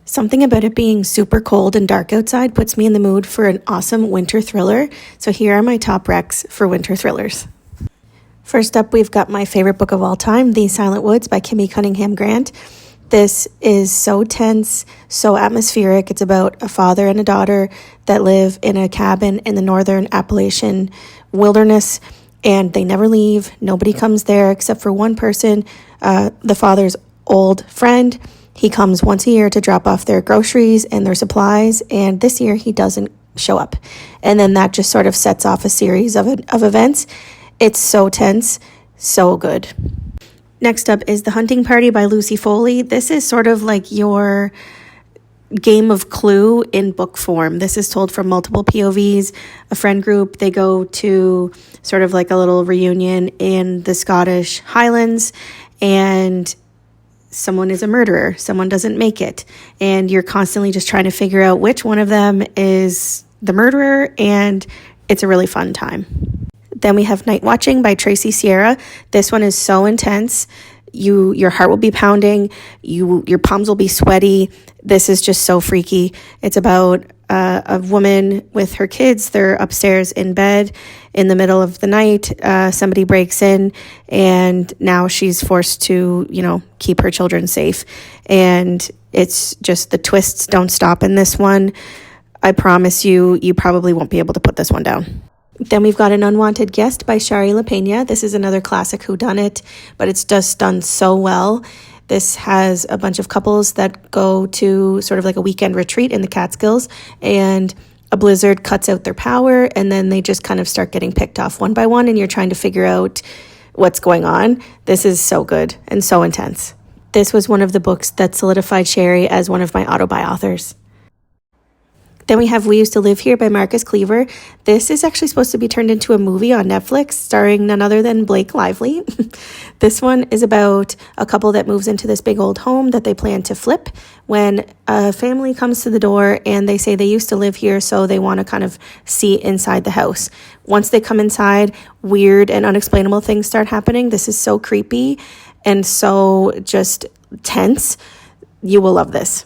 Something about it being super cold and dark outside puts me in the mood for an awesome winter thriller. So here are my top recs for winter thrillers. First up, we've got my favorite book of all time, The Silent Woods by Kimmy Cunningham Grant. This is so tense, so atmospheric. It's about a father and a daughter that live in a cabin in the northern Appalachian wilderness, and they never leave. Nobody comes there except for one person, the father's old friend. He comes once a year to drop off their groceries and their supplies, and this year he doesn't show up. And then that just sort of sets off a series of events. It's so tense, so good. Next up is The Hunting Party by Lucy Foley. This is sort of like your game of Clue in book form. This is told from multiple POVs. A friend group, they go to sort of like a little reunion in the Scottish Highlands, and someone is a murderer, someone doesn't make it, and you're constantly just trying to figure out which one of them is the murderer, and it's a really fun time. Then we have Night Watching by Tracy Sierra. This one is so intense. Your heart will be pounding, your palms will be sweaty. This is just so freaky. It's about a woman with her kids. They're upstairs in bed in the middle of the night. Somebody breaks in, and now she's forced to, keep her children safe. And it's just, the twists don't stop in this one. I promise you probably won't be able to put this one down. Then we've got An Unwanted Guest by Shari LaPena. This is another classic whodunit, but it's just done so well. This has a bunch of couples that go to sort of like a weekend retreat in the Catskills, and a blizzard cuts out their power, and then they just kind of start getting picked off one by one, and you're trying to figure out what's going on. This is so good and so intense. This was one of the books that solidified Shari as one of my auto-buy authors. Then we have We Used to Live Here by Marcus Cleaver. This is actually supposed to be turned into a movie on Netflix starring none other than Blake Lively. This one is about a couple that moves into this big old home that they plan to flip when a family comes to the door and they say they used to live here, so they want to kind of see inside the house. Once they come inside, weird and unexplainable things start happening. This is so creepy and so just tense. You will love this.